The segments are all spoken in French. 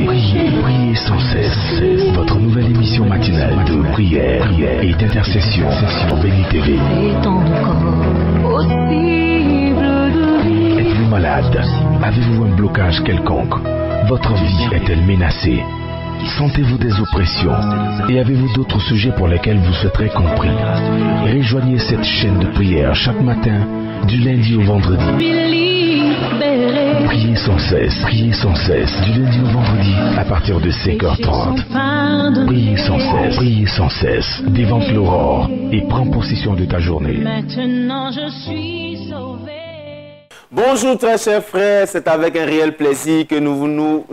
priez sans cesse. Votre nouvelle émission matinale de prière et d'intercession sur Béni TV. Êtes-vous malade? Avez-vous un blocage quelconque? Votre vie est-elle menacée? Sentez-vous des oppressions? Et avez-vous d'autres sujets pour lesquels vous souhaiterez compris? Rejoignez cette chaîne de prière chaque matin, du lundi au vendredi. Priez sans cesse, du lundi au vendredi, à partir de 5h30. Priez sans cesse, dévante l'aurore et prends possession de ta journée. Maintenant je suis sauvé. Bonjour très chers frères, c'est avec un réel plaisir que nous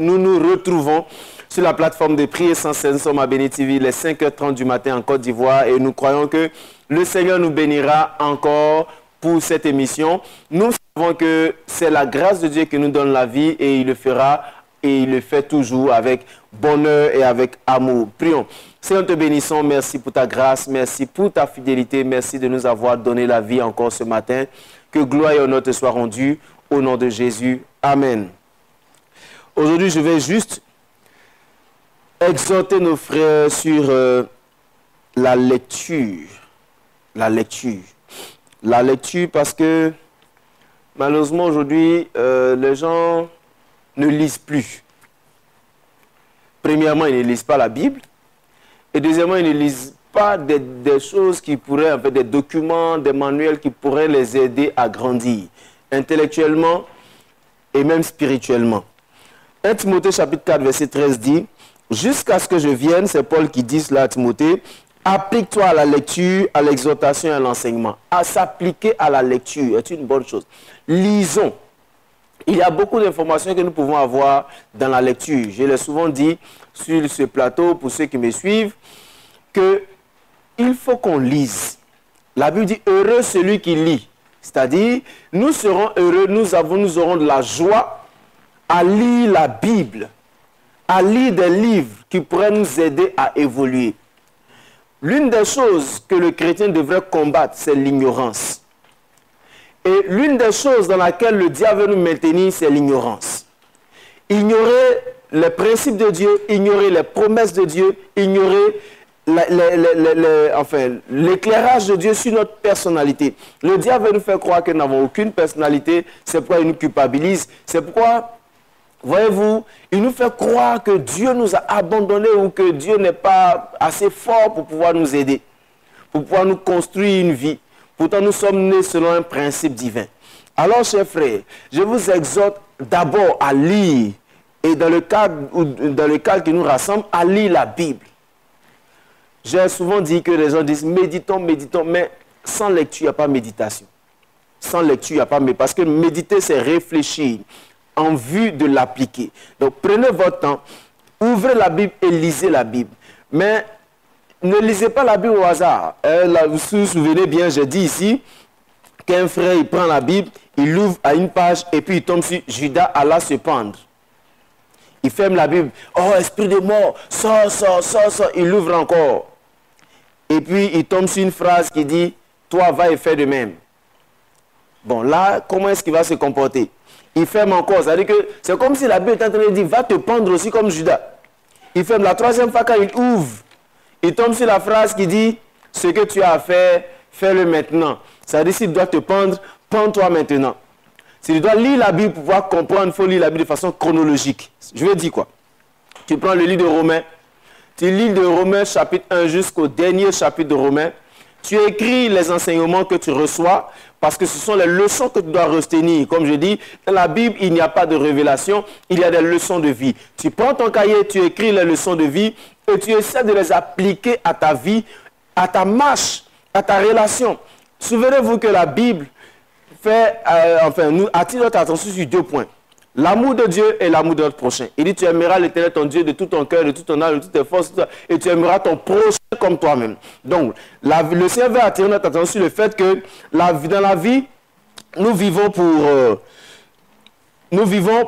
retrouvons sur la plateforme de Prier sans cesse. Nous sommes à Béni TV, les 5h30 du matin en Côte d'Ivoire et nous croyons que le Seigneur nous bénira encore pour cette émission. Nous savons que c'est la grâce de Dieu qui nous donne la vie et il le fera et il le fait toujours avec bonheur et avec amour. Prions. Seigneur, te bénissons. Merci pour ta grâce, merci pour ta fidélité, merci de nous avoir donné la vie encore ce matin. Que gloire et honneur te soient rendus au nom de Jésus. Amen. Aujourd'hui, je vais juste exhorter nos frères sur la lecture. La lecture parce que malheureusement aujourd'hui, les gens ne lisent plus. Premièrement, ils ne lisent pas la Bible. Et deuxièmement, ils ne lisent pas des choses qui pourraient, en fait, des documents, des manuels qui pourraient les aider à grandir intellectuellement et même spirituellement. 1 Timothée chapitre 4 verset 13 dit, jusqu'à ce que je vienne, c'est Paul qui dit cela à Timothée, applique-toi à la lecture, à l'exhortation et à l'enseignement. À s'appliquer à la lecture est une bonne chose. Lisons. Il y a beaucoup d'informations que nous pouvons avoir dans la lecture. Je l'ai souvent dit sur ce plateau, pour ceux qui me suivent, qu'il faut qu'on lise. La Bible dit, heureux celui qui lit. C'est-à-dire, nous serons heureux, nous aurons de la joie à lire la Bible, à lire des livres qui pourraient nous aider à évoluer. L'une des choses que le chrétien devrait combattre, c'est l'ignorance. Et l'une des choses dans laquelle le diable veut nous maintenir, c'est l'ignorance. Ignorer les principes de Dieu, ignorer les promesses de Dieu, ignorer l'éclairage de Dieu sur notre personnalité. Le diable veut nous faire croire que nous n'avons aucune personnalité, c'est pourquoi il nous culpabilise, c'est pourquoi, voyez-vous, il nous fait croire que Dieu nous a abandonnés ou que Dieu n'est pas assez fort pour pouvoir nous aider, pour pouvoir nous construire une vie. Pourtant, nous sommes nés selon un principe divin. Alors, chers frères, je vous exhorte d'abord à lire, et dans le cadre qui nous rassemble, à lire la Bible. J'ai souvent dit que les gens disent méditons, méditons, mais sans lecture, il n'y a pas méditation. Sans lecture, il n'y a pas méditation. Parce que méditer, c'est réfléchir en vue de l'appliquer. Donc, prenez votre temps, ouvrez la Bible et lisez la Bible. Mais ne lisez pas la Bible au hasard. Vous vous souvenez bien, j'ai dit ici qu'un frère, il prend la Bible, il l'ouvre à une page et puis il tombe sur Judas alla se pendre. Il ferme la Bible. Oh, esprit de mort, sors. Il l'ouvre encore. Et puis, il tombe sur une phrase qui dit, toi, va et fais de même. Bon, là, comment est-ce qu'il va se comporter? Il ferme encore. C'est-à-dire que c'est comme si la Bible est en train de dire, va te pendre aussi comme Judas. Il ferme. La troisième fois, quand il ouvre, il tombe sur la phrase qui dit, ce que tu as à faire, fais-le maintenant. C'est-à-dire, si tu dois te pendre, pends-toi maintenant. Si tu dois lire la Bible pour pouvoir comprendre, il faut lire la Bible de façon chronologique. Je veux dire quoi? Tu prends le livre de Romains, tu lis de Romains chapitre 1 jusqu'au dernier chapitre de Romains, tu écris les enseignements que tu reçois, parce que ce sont les leçons que tu dois retenir. Comme je dis, dans la Bible, il n'y a pas de révélation, il y a des leçons de vie. Tu prends ton cahier, tu écris les leçons de vie, et tu essaies de les appliquer à ta vie, à ta marche, à ta relation. Souvenez-vous que la Bible nous attire notre attention sur deux points. L'amour de Dieu et l'amour de notre prochain. Il dit, tu aimeras l'Éternel ton Dieu de tout ton cœur, de toute ton âme, de toutes tes forces, et tu aimeras ton prochain comme toi-même. Donc, le Seigneur veut attirer notre attention sur le fait que dans la vie, nous vivons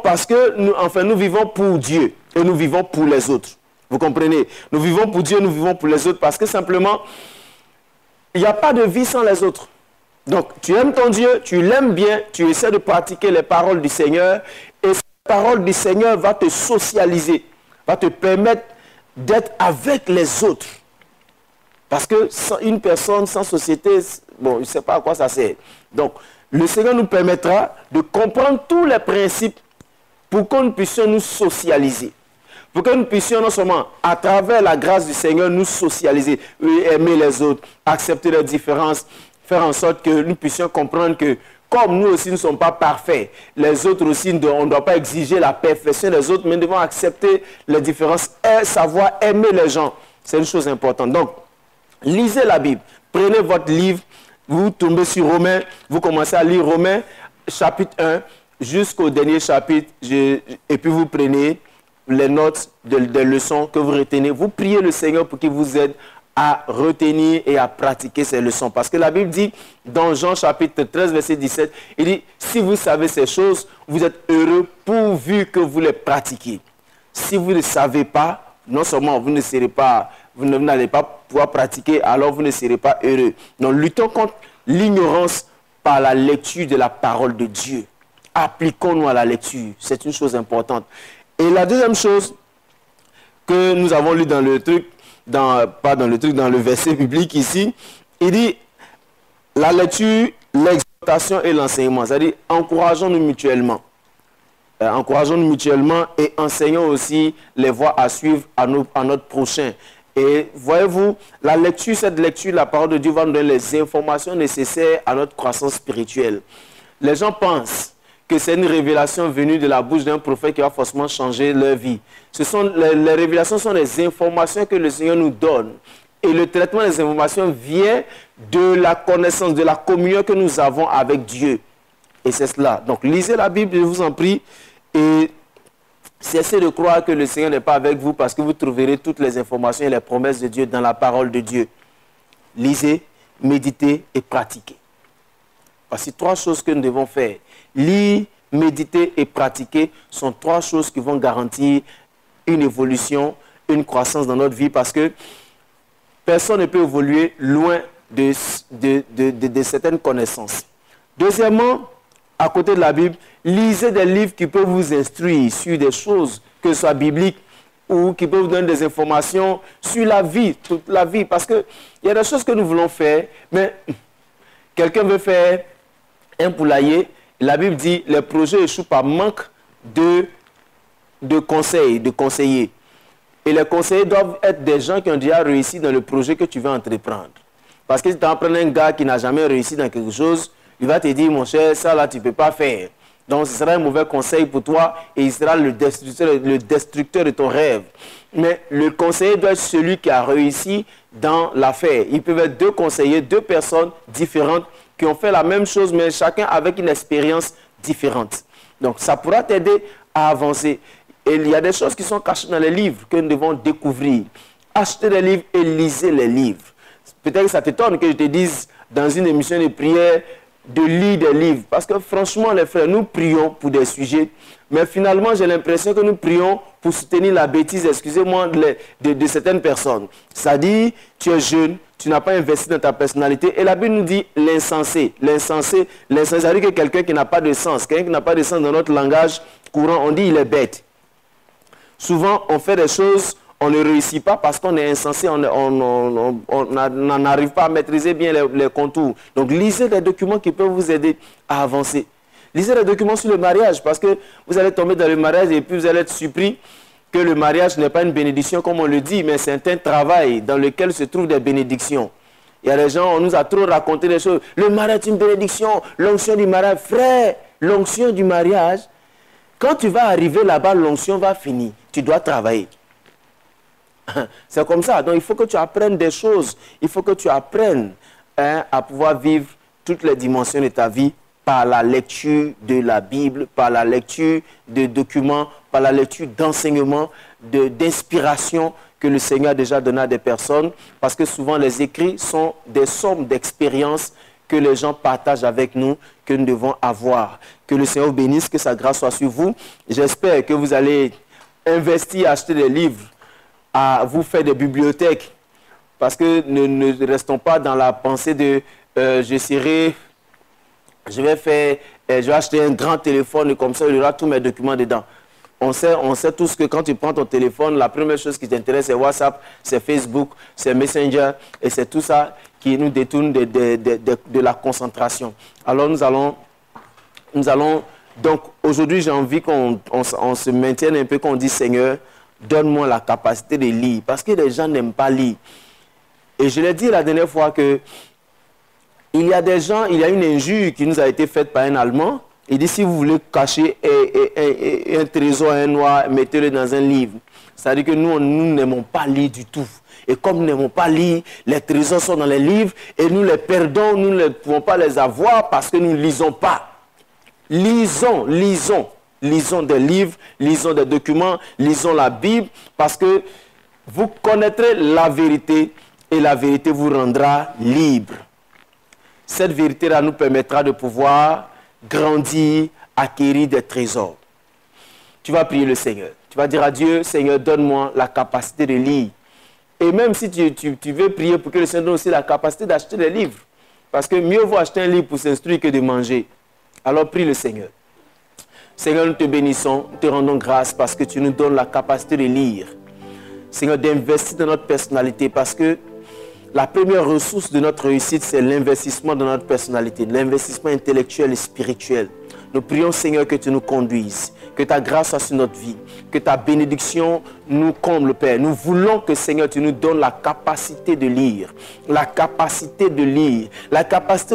parce que, nous vivons pour Dieu et nous vivons pour les autres. Vous comprenez? Nous vivons pour Dieu, nous vivons pour les autres parce que simplement, il n'y a pas de vie sans les autres. Donc, tu aimes ton Dieu, tu l'aimes bien, tu essaies de pratiquer les paroles du Seigneur et cette parole du Seigneur va te socialiser va te permettre d'être avec les autres. Parce que sans une personne, sans société, bon, je ne sais pas à quoi ça sert. Donc, le Seigneur nous permettra de comprendre tous les principes pour que nous puissions nous socialiser. Pour que nous puissions non seulement, à travers la grâce du Seigneur, nous socialiser, aimer les autres, accepter les différences, faire en sorte que nous puissions comprendre que comme nous aussi ne sommes pas parfaits, les autres aussi, on ne doit pas exiger la perfection des autres, mais nous devons accepter les différences et savoir aimer les gens. C'est une chose importante. Donc, lisez la Bible. Prenez votre livre, vous tombez sur Romains, vous commencez à lire Romains, chapitre 1, jusqu'au dernier chapitre, et puis vous prenez les notes des leçons que vous retenez. Vous priez le Seigneur pour qu'il vous aide à retenir et à pratiquer ces leçons. Parce que la Bible dit, dans Jean chapitre 13, verset 17, il dit, si vous savez ces choses, vous êtes heureux pourvu que vous les pratiquiez. Si vous ne savez pas, non seulement vous n'allez pas pouvoir pratiquer, alors vous ne serez pas heureux. Donc, luttons contre l'ignorance par la lecture de la parole de Dieu. Appliquons-nous à la lecture. C'est une chose importante. Et la deuxième chose que nous avons lu dans le truc, dans le verset biblique ici, il dit la lecture, l'exhortation et l'enseignement. C'est-à-dire, encourageons-nous mutuellement. Encourageons-nous mutuellement et enseignons aussi les voies à suivre à notre prochain. Et voyez-vous, la lecture, cette lecture, la parole de Dieu va nous donner les informations nécessaires à notre croissance spirituelle. Les gens pensent que c'est une révélation venue de la bouche d'un prophète qui va forcément changer leur vie. Les révélations sont des informations que le Seigneur nous donne. Et le traitement des informations vient de la connaissance, de la communion que nous avons avec Dieu. Et c'est cela. Donc, lisez la Bible, je vous en prie, et cessez de croire que le Seigneur n'est pas avec vous parce que vous trouverez toutes les informations et les promesses de Dieu dans la parole de Dieu. Lisez, méditez et pratiquez. Voici trois choses que nous devons faire. Lire, méditer et pratiquer sont trois choses qui vont garantir une évolution, une croissance dans notre vie parce que personne ne peut évoluer loin de certaines connaissances. Deuxièmement, à côté de la Bible, lisez des livres qui peuvent vous instruire sur des choses, que ce soit bibliques ou qui peuvent vous donner des informations sur la vie, toute la vie. Parce qu'il y a des choses que nous voulons faire, mais quelqu'un veut faire un poulailler. La Bible dit les projets échouent par manque de conseils, de conseillers. Et les conseillers doivent être des gens qui ont déjà réussi dans le projet que tu veux entreprendre. Parce que si tu apprends un gars qui n'a jamais réussi dans quelque chose, il va te dire, mon cher, ça là, tu ne peux pas faire. Donc, ce sera un mauvais conseil pour toi et il sera le destructeur de ton rêve. Mais le conseiller doit être celui qui a réussi dans l'affaire. Ils peuvent être deux conseillers, deux personnes différentes qui ont fait la même chose, mais chacun avec une expérience différente. Donc, ça pourra t'aider à avancer. Et il y a des choses qui sont cachées dans les livres que nous devons découvrir. Achetez des livres et lisez les livres. Peut-être que ça t'étonne que je te dise dans une émission de prière de lire des livres. Parce que franchement, les frères, nous prions pour des sujets, mais finalement, j'ai l'impression que nous prions pour soutenir la bêtise, excusez-moi, de certaines personnes. C'est-à-dire, tu es jeune, tu n'as pas investi dans ta personnalité. Et la Bible nous dit l'insensé. L'insensé, c'est-à-dire que quelqu'un qui n'a pas de sens, quelqu'un qui n'a pas de sens dans notre langage courant, on dit il est bête. Souvent, on fait des choses, on ne réussit pas parce qu'on est insensé, on n'arrive pas à maîtriser bien les contours. Donc, lisez des documents qui peuvent vous aider à avancer. Lisez des documents sur le mariage parce que vous allez tomber dans le mariage et puis vous allez être surpris que le mariage n'est pas une bénédiction comme on le dit, mais c'est un travail dans lequel se trouvent des bénédictions. Il y a des gens, on nous a trop raconté des choses. Le mariage est une bénédiction, l'onction du mariage. Frère, l'onction du mariage, quand tu vas arriver là-bas, l'onction va finir. Tu dois travailler. C'est comme ça. Donc, il faut que tu apprennes des choses. Il faut que tu apprennes à pouvoir vivre toutes les dimensions de ta vie par la lecture de la Bible, par la lecture de documents, par la lecture d'enseignements, d'inspiration que le Seigneur a déjà donné à des personnes. Parce que souvent, les écrits sont des sommes d'expériences que les gens partagent avec nous, que nous devons avoir. Que le Seigneur vous bénisse, que sa grâce soit sur vous. J'espère que vous allez investir, acheter des livres, à vous faire des bibliothèques. Parce que ne restons pas dans la pensée de je vais acheter un grand téléphone et comme ça, il y aura tous mes documents dedans. On sait tous que quand tu prends ton téléphone, la première chose qui t'intéresse, c'est WhatsApp, c'est Facebook, c'est Messenger, et c'est tout ça qui nous détourne de la concentration. Alors nous allons donc aujourd'hui, j'ai envie qu'on se maintienne un peu, qu'on dise, Seigneur, donne-moi la capacité de lire, parce que les gens n'aiment pas lire. Et je l'ai dit la dernière fois que il y a des gens, il y a une injure qui nous a été faite par un Allemand. Il dit, si vous voulez cacher un trésor à un noir, mettez-le dans un livre. C'est-à-dire que nous n'aimons pas lire du tout. Et comme nous n'aimons pas lire, les trésors sont dans les livres et nous les perdons, nous ne pouvons pas les avoir parce que nous ne lisons pas. Lisons des livres, lisons des documents, lisons la Bible, parce que vous connaîtrez la vérité et la vérité vous rendra libre. Cette vérité-là nous permettra de pouvoir grandir, acquérir des trésors. Tu vas prier le Seigneur. Tu vas dire à Dieu, Seigneur, donne-moi la capacité de lire. Et même si tu veux prier pour que le Seigneur donne aussi la capacité d'acheter des livres. Parce que mieux vaut acheter un livre pour s'instruire que de manger. Alors prie le Seigneur. Seigneur, nous te bénissons, nous te rendons grâce parce que tu nous donnes la capacité de lire. Seigneur, d'investir dans notre personnalité parce que la première ressource de notre réussite, c'est l'investissement dans notre personnalité, l'investissement intellectuel et spirituel. Nous prions, Seigneur, que tu nous conduises, que ta grâce soit sur notre vie, que ta bénédiction nous comble, Père. Nous voulons que, Seigneur, tu nous donnes la capacité de lire, la capacité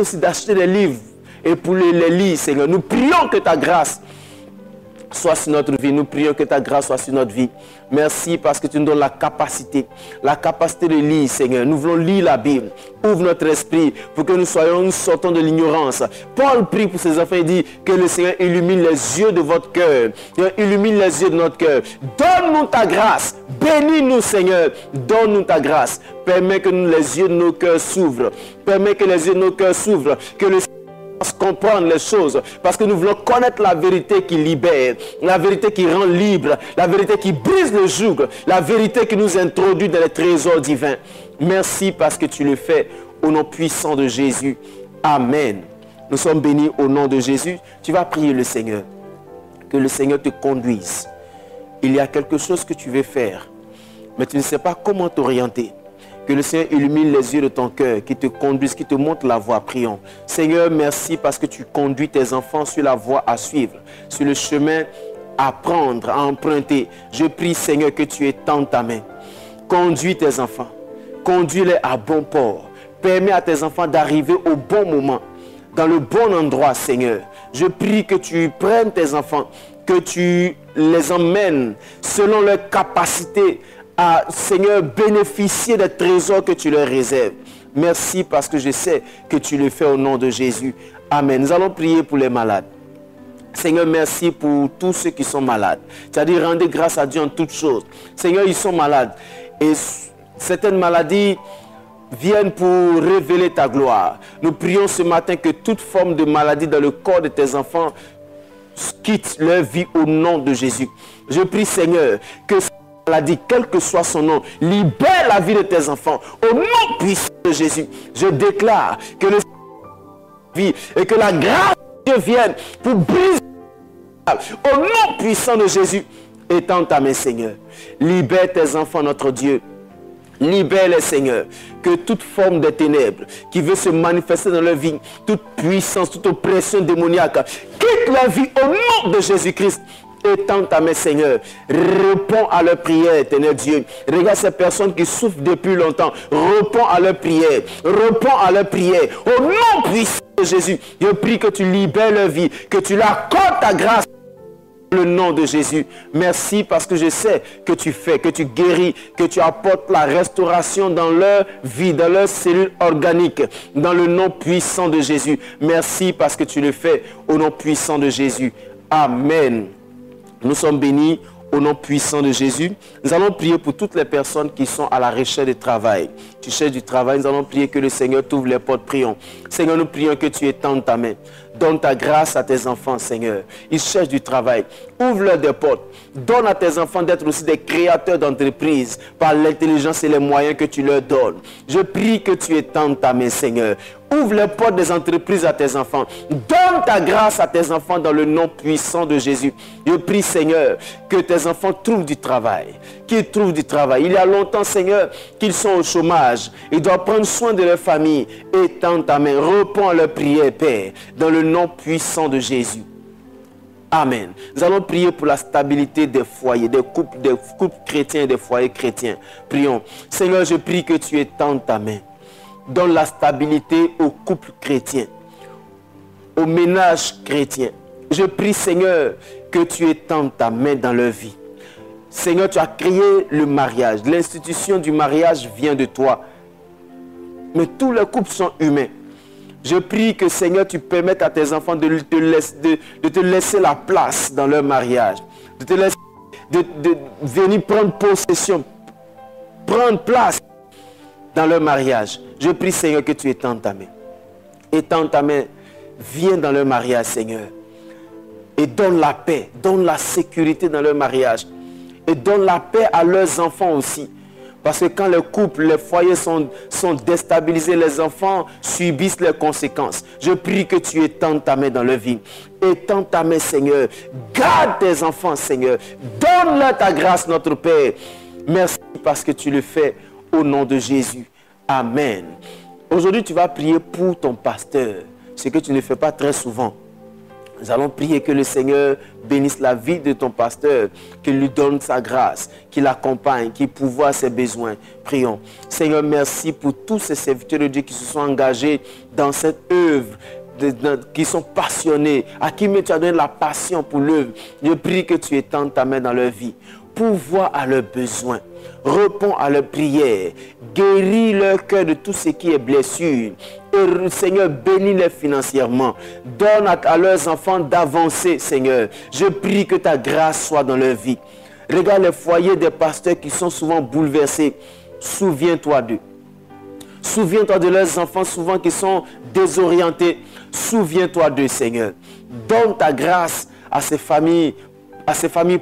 aussi d'acheter des livres et pour les lire, Seigneur. Nous prions que ta grâce soit sur notre vie. Nous prions que ta grâce soit sur notre vie. Merci parce que tu nous donnes la capacité de lire, Seigneur. Nous voulons lire la Bible. Ouvre notre esprit pour que nous sortons de l'ignorance. Paul prie pour ses enfants et dit que le Seigneur illumine les yeux de votre cœur. Illumine les yeux de notre cœur. Donne-nous ta grâce. Bénis-nous, Seigneur. Donne-nous ta grâce. Permets que les yeux de nos cœurs s'ouvrent. Permets que les yeux de nos cœurs s'ouvrent. Que le comprendre les choses parce que nous voulons connaître la vérité qui libère, la vérité qui rend libre, la vérité qui brise le joug, la vérité qui nous introduit dans les trésors divins. Merci parce que tu le fais au nom puissant de Jésus. Amen. Nous sommes bénis au nom de Jésus. Tu vas prier le Seigneur. Que le Seigneur te conduise. Il y a quelque chose que tu veux faire, mais tu ne sais pas comment t'orienter. Que le Seigneur illumine les yeux de ton cœur, qui te conduise, qui te montre la voie. Prions. Seigneur, merci parce que tu conduis tes enfants sur la voie à suivre, sur le chemin à prendre, à emprunter. Je prie, Seigneur, que tu étendes ta main. Conduis tes enfants. Conduis-les à bon port. Permets à tes enfants d'arriver au bon moment, dans le bon endroit, Seigneur. Je prie que tu prennes tes enfants, que tu les emmènes selon leur capacité à, Seigneur, bénéficier des trésors que tu leur réserves. Merci parce que je sais que tu le fais au nom de Jésus. Amen. Nous allons prier pour les malades. Seigneur, merci pour tous ceux qui sont malades. Tu as dit, rendez grâce à Dieu en toutes choses. Seigneur, ils sont malades. Et certaines maladies viennent pour révéler ta gloire. Nous prions ce matin que toute forme de maladie dans le corps de tes enfants quitte leur vie au nom de Jésus. Je prie, Seigneur, que maladie, quel que soit son nom, libère la vie de tes enfants. Au nom puissant de Jésus, je déclare que le vie et que la grâce de Dieu vienne pour briser. Au nom puissant de Jésus, étends ta main, Seigneur. Libère tes enfants, notre Dieu. Libère-les, Seigneur. Que toute forme de ténèbres qui veut se manifester dans leur vie, toute puissance, toute oppression démoniaque, quitte leur vie au nom de Jésus-Christ. Étends ta main, Seigneur. Réponds à leur prière, éternel Dieu. Regarde ces personnes qui souffrent depuis longtemps. Réponds à leur prière. Réponds à leur prière. Au nom puissant de Jésus, je prie que tu libères leur vie, que tu leur accordes ta grâce. Le nom de Jésus. Merci parce que je sais que tu fais, que tu guéris, que tu apportes la restauration dans leur vie, dans leurs cellules organiques, dans le nom puissant de Jésus. Merci parce que tu le fais au nom puissant de Jésus. Amen. Nous sommes bénis au nom puissant de Jésus. Nous allons prier pour toutes les personnes qui sont à la recherche de travail. Tu cherches du travail, nous allons prier que le Seigneur t'ouvre les portes. Prions. Seigneur, nous prions que tu étendes ta main. Donne ta grâce à tes enfants, Seigneur. Ils cherchent du travail. Ouvre-leur des portes. Donne à tes enfants d'être aussi des créateurs d'entreprises par l'intelligence et les moyens que tu leur donnes. Je prie que tu étendes ta main, Seigneur. Ouvre les portes des entreprises à tes enfants. Donne ta grâce à tes enfants dans le nom puissant de Jésus. Je prie, Seigneur, que tes enfants trouvent du travail. Qu'ils trouvent du travail. Il y a longtemps, Seigneur, qu'ils sont au chômage. Ils doivent prendre soin de leur famille. Étends ta main. Réponds à leurs prières, Père, dans le nom puissant de Jésus. Amen. Nous allons prier pour la stabilité des foyers, des couples chrétiens et des foyers chrétiens. Prions. Seigneur, je prie que tu étendes ta main. Donne la stabilité aux couples chrétiens, aux ménages chrétiens. Je prie, Seigneur, que tu étendes ta main dans leur vie. Seigneur, tu as créé le mariage. L'institution du mariage vient de toi. Mais tous les couples sont humains. Je prie que, Seigneur, tu permettes à tes enfants de te laisser la place dans leur mariage. De venir prendre possession, prendre place dans leur mariage. Je prie, Seigneur, que tu étendes ta main. Étends ta main. Viens dans leur mariage, Seigneur. Et donne la paix, donne la sécurité dans leur mariage. Et donne la paix à leurs enfants aussi. Parce que quand les couples, les foyers sont déstabilisés, les enfants subissent les conséquences. Je prie que tu étendes ta main dans leur vie. Étends ta main, Seigneur. Garde tes enfants, Seigneur. Donne-leur ta grâce, notre Père. Merci parce que tu le fais au nom de Jésus. Amen. Aujourd'hui, tu vas prier pour ton pasteur. Ce que tu ne fais pas très souvent. Nous allons prier que le Seigneur bénisse la vie de ton pasteur, qu'il lui donne sa grâce, qu'il l'accompagne, qu'il pourvoie ses besoins. Prions. Seigneur, merci pour tous ces serviteurs de Dieu qui se sont engagés dans cette œuvre, qui sont passionnés, à qui tu as donné la passion pour l'œuvre. Je prie que tu étendes ta main dans leur vie. Pourvois à leurs besoins, réponds à leurs prières, guéris leur cœur de tout ce qui est blessure. Et Seigneur, bénis-les financièrement. Donne à leurs enfants d'avancer, Seigneur. Je prie que ta grâce soit dans leur vie. Regarde les foyers des pasteurs qui sont souvent bouleversés. Souviens-toi d'eux. Souviens-toi de leurs enfants souvent qui sont désorientés. Souviens-toi d'eux, Seigneur. Donne ta grâce à ces familles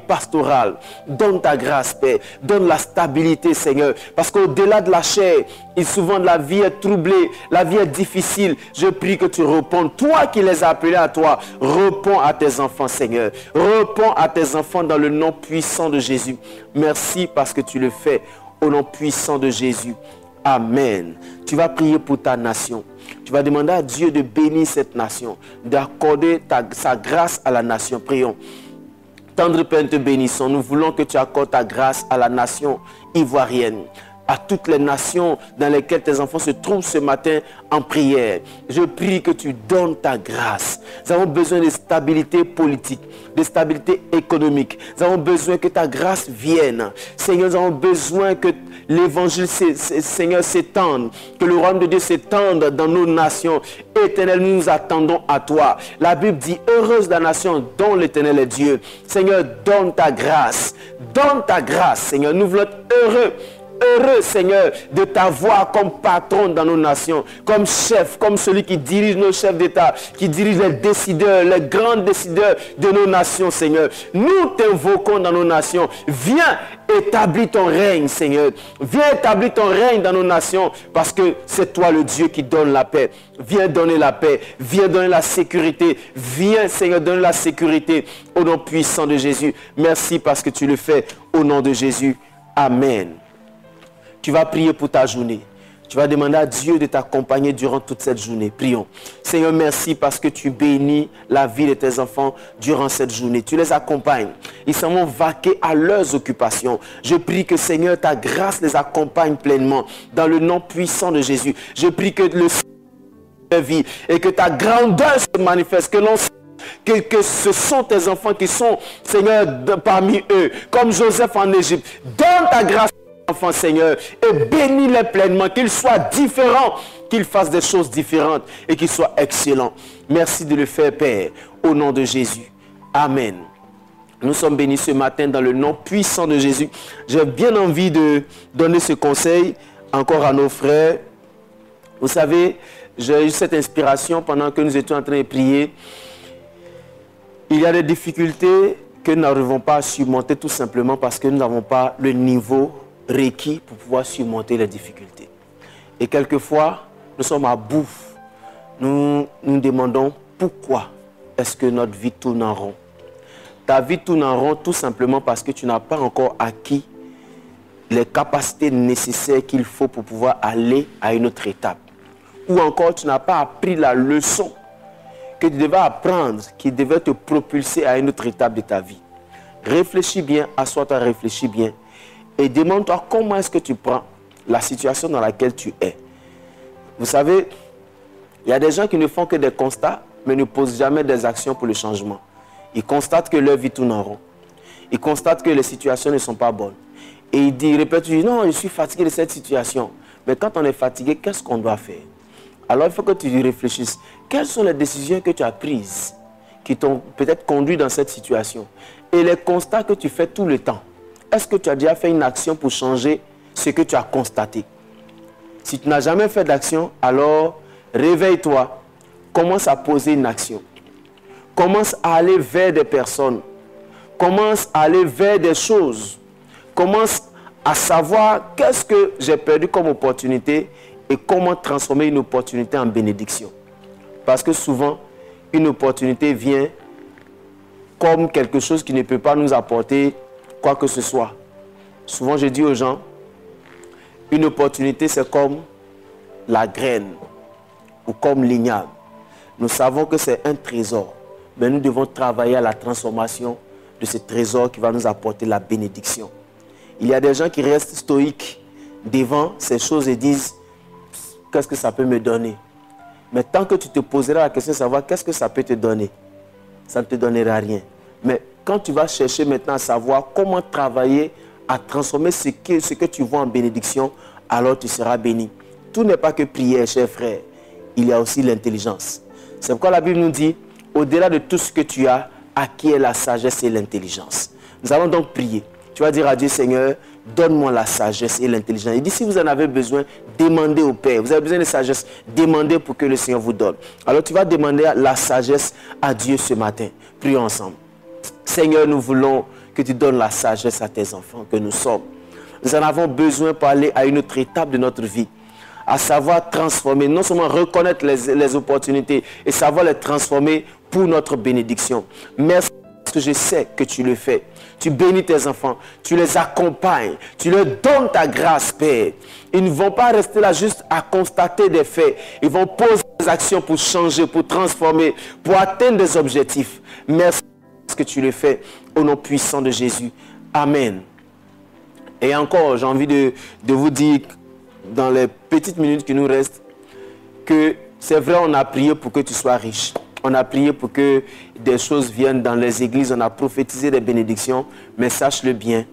pastorales. Donne ta grâce, Père. Donne la stabilité, Seigneur. Parce qu'au-delà de la chair, souvent la vie est troublée, la vie est difficile. Je prie que tu répondes. Toi qui les as appelés à toi, réponds à tes enfants, Seigneur. Réponds à tes enfants dans le nom puissant de Jésus. Merci parce que tu le fais au nom puissant de Jésus. Amen. Tu vas prier pour ta nation. Tu vas demander à Dieu de bénir cette nation, d'accorder sa grâce à la nation. Prions. Tendre Père, te bénissons. Nous voulons que tu accordes ta grâce à la nation ivoirienne, à toutes les nations dans lesquelles tes enfants se trouvent ce matin en prière. Je prie que tu donnes ta grâce. Nous avons besoin de stabilité politique, de stabilité économique. Nous avons besoin que ta grâce vienne. Seigneur, nous avons besoin que l'évangile, Seigneur, s'étende, que le royaume de Dieu s'étende dans nos nations. Éternel, nous nous attendons à toi. La Bible dit, heureuse la nation dont l'Éternel est Dieu. Seigneur, donne ta grâce. Donne ta grâce, Seigneur. Nous voulons être heureux. Heureux, Seigneur, de t'avoir comme patron dans nos nations, comme chef, comme celui qui dirige nos chefs d'État, qui dirige les décideurs, les grands décideurs de nos nations, Seigneur. Nous t'invoquons dans nos nations. Viens établir ton règne, Seigneur. Viens établir ton règne dans nos nations, parce que c'est toi le Dieu qui donne la paix. Viens donner la paix. Viens donner la sécurité. Viens, Seigneur, donner la sécurité au nom puissant de Jésus. Merci parce que tu le fais au nom de Jésus. Amen. Tu vas prier pour ta journée. Tu vas demander à Dieu de t'accompagner durant toute cette journée. Prions. Seigneur, merci parce que tu bénis la vie de tes enfants durant cette journée. Tu les accompagnes. Ils s'en vont vaquer à leurs occupations. Je prie que, Seigneur, ta grâce les accompagne pleinement dans le nom puissant de Jésus. Je prie que le Seigneur vie et que ta grandeur se manifeste, que l'on que ce sont tes enfants qui sont, Seigneur, parmi eux, comme Joseph en Égypte. Donne ta grâce enfants, Seigneur, et bénis-les pleinement, qu'ils soient différents, qu'ils fassent des choses différentes et qu'ils soient excellents. Merci de le faire, Père, au nom de Jésus. Amen. Nous sommes bénis ce matin dans le nom puissant de Jésus. J'ai bien envie de donner ce conseil encore à nos frères. Vous savez, j'ai eu cette inspiration pendant que nous étions en train de prier. Il y a des difficultés que nous n'arrivons pas à surmonter tout simplement parce que nous n'avons pas le niveau requis pour pouvoir surmonter les difficultés. Et quelquefois, nous sommes à bout nous nous demandons pourquoi est-ce que notre vie tourne en rond. Ta vie tourne en rond tout simplement parce que tu n'as pas encore acquis les capacités nécessaires qu'il faut pour pouvoir aller à une autre étape. Ou encore tu n'as pas appris la leçon que tu devais apprendre, qui devait te propulser à une autre étape de ta vie. Réfléchis bien, assois-toi, réfléchis bien et demande-toi comment est-ce que tu prends la situation dans laquelle tu es. Vous savez, il y a des gens qui ne font que des constats, mais ne posent jamais des actions pour le changement. Ils constatent que leur vie tourne en rond. Ils constatent que les situations ne sont pas bonnes. Et ils répètent, non, je suis fatigué de cette situation. Mais quand on est fatigué, qu'est-ce qu'on doit faire? Alors il faut que tu réfléchisses. Quelles sont les décisions que tu as prises qui t'ont peut-être conduit dans cette situation? Et les constats que tu fais tout le temps. Est-ce que tu as déjà fait une action pour changer ce que tu as constaté? Si tu n'as jamais fait d'action, alors réveille-toi. Commence à poser une action. Commence à aller vers des personnes. Commence à aller vers des choses. Commence à savoir qu'est-ce que j'ai perdu comme opportunité et comment transformer une opportunité en bénédiction. Parce que souvent, une opportunité vient comme quelque chose qui ne peut pas nous apporter quoi que ce soit. Souvent, je dis aux gens, une opportunité, c'est comme la graine ou comme l'igname. Nous savons que c'est un trésor, mais nous devons travailler à la transformation de ce trésor qui va nous apporter la bénédiction. Il y a des gens qui restent stoïques devant ces choses et disent, qu'est-ce que ça peut me donner? Mais tant que tu te poseras la question de savoir qu'est-ce que ça peut te donner, ça ne te donnera rien. Mais quand tu vas chercher maintenant à savoir comment travailler à transformer ce que tu vois en bénédiction, alors tu seras béni. Tout n'est pas que prière, chers frères. Il y a aussi l'intelligence. C'est pourquoi la Bible nous dit, au-delà de tout ce que tu as, acquiert la sagesse et l'intelligence. Nous allons donc prier. Tu vas dire à Dieu, Seigneur, donne-moi la sagesse et l'intelligence. Il dit, si vous en avez besoin, demandez au Père. Vous avez besoin de sagesse, demandez pour que le Seigneur vous donne. Alors tu vas demander la sagesse à Dieu ce matin. Prions ensemble. Seigneur, nous voulons que tu donnes la sagesse à tes enfants que nous sommes. Nous en avons besoin pour aller à une autre étape de notre vie. À savoir transformer, non seulement reconnaître les opportunités et savoir les transformer pour notre bénédiction. Merci parce que je sais que tu le fais. Tu bénis tes enfants, tu les accompagnes, tu leur donnes ta grâce, Père. Ils ne vont pas rester là juste à constater des faits. Ils vont poser des actions pour changer, pour transformer, pour atteindre des objectifs. Merci parce que tu le fais au nom puissant de Jésus. Amen. Et encore, j'ai envie de vous dire, dans les petites minutes qui nous restent, que c'est vrai, on a prié pour que tu sois riche. On a prié pour que des choses viennent dans les églises. On a prophétisé des bénédictions. Mais sache-le bien,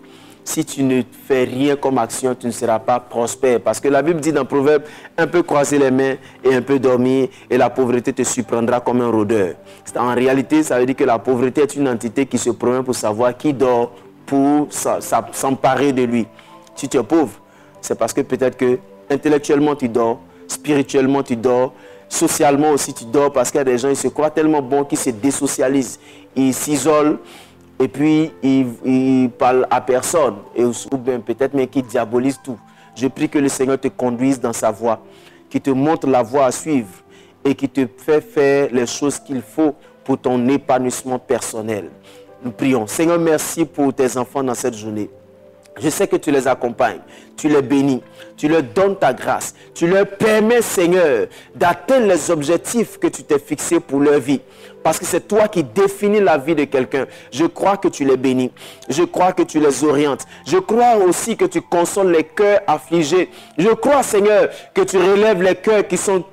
si tu ne fais rien comme action, tu ne seras pas prospère. Parce que la Bible dit dans Proverbe, un peu croiser les mains et un peu dormir, et la pauvreté te surprendra comme un rôdeur. En réalité, ça veut dire que la pauvreté est une entité qui se promène pour savoir qui dort, pour s'emparer de lui. Si tu es pauvre, c'est parce que peut-être que intellectuellement tu dors, spirituellement tu dors, socialement aussi tu dors, parce qu'il y a des gens, ils se croient tellement bons qu'ils se désocialisent, ils s'isolent et puis ils parlent à personne, ou bien peut-être même qu'ils diabolisent tout. Je prie que le Seigneur te conduise dans sa voie, qu'il te montre la voie à suivre et qu'il te fait faire les choses qu'il faut pour ton épanouissement personnel. Nous prions. Seigneur, merci pour tes enfants dans cette journée. Je sais que tu les accompagnes, tu les bénis, tu leur donnes ta grâce, tu leur permets, Seigneur, d'atteindre les objectifs que tu t'es fixés pour leur vie. Parce que c'est toi qui définis la vie de quelqu'un. Je crois que tu les bénis, je crois que tu les orientes. Je crois aussi que tu consoles les cœurs affligés. Je crois, Seigneur, que tu relèves les cœurs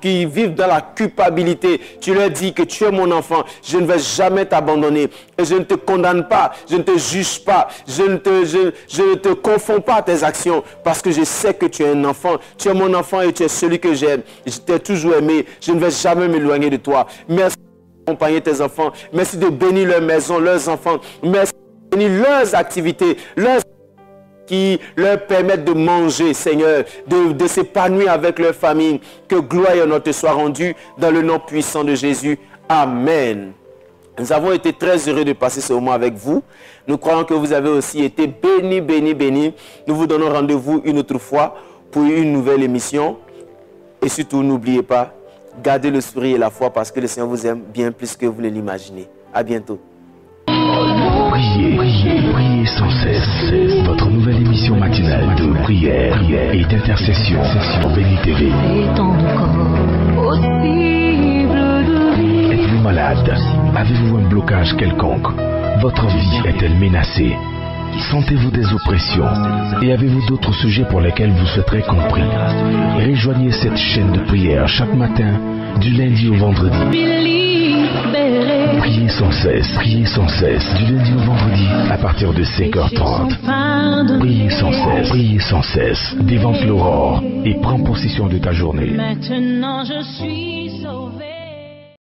qui vivent dans la culpabilité. Tu leur dis que tu es mon enfant, je ne vais jamais t'abandonner. Et je ne te condamne pas, je ne te juge pas, je ne te confonds pas à tes actions. Parce que je sais que tu es un enfant, tu es mon enfant et tu es celui que j'aime. Je t'ai toujours aimé, je ne vais jamais m'éloigner de toi. Merci d'accompagner tes enfants, merci de bénir leur maison, leurs enfants, merci de bénir leurs activités, leurs qui leur permettent de manger, Seigneur, de s'épanouir avec leur famille. Que gloire et honneur te soit rendue dans le nom puissant de Jésus. Amen. Nous avons été très heureux de passer ce moment avec vous. Nous croyons que vous avez aussi été bénis, bénis, bénis. Nous vous donnons rendez-vous une autre fois pour une nouvelle émission. Et surtout, n'oubliez pas, Gardez le sourire et la foi parce que le Seigneur vous aime bien plus que vous ne l'imaginez. À bientôt. Priez, priez, priez sans cesse. Votre nouvelle émission matinale de prière et d'intercession sur Béni TV. Êtes-vous malade? Avez-vous un blocage quelconque? Votre vie est-elle menacée? Sentez-vous des oppressions? Et avez-vous d'autres sujets pour lesquels vous souhaiterez compris? Rejoignez cette chaîne de prière chaque matin, du lundi au vendredi. Priez sans cesse, du lundi au vendredi, à partir de 5h30. Priez sans cesse, dévante l'aurore et prends possession de ta journée. Maintenant je suis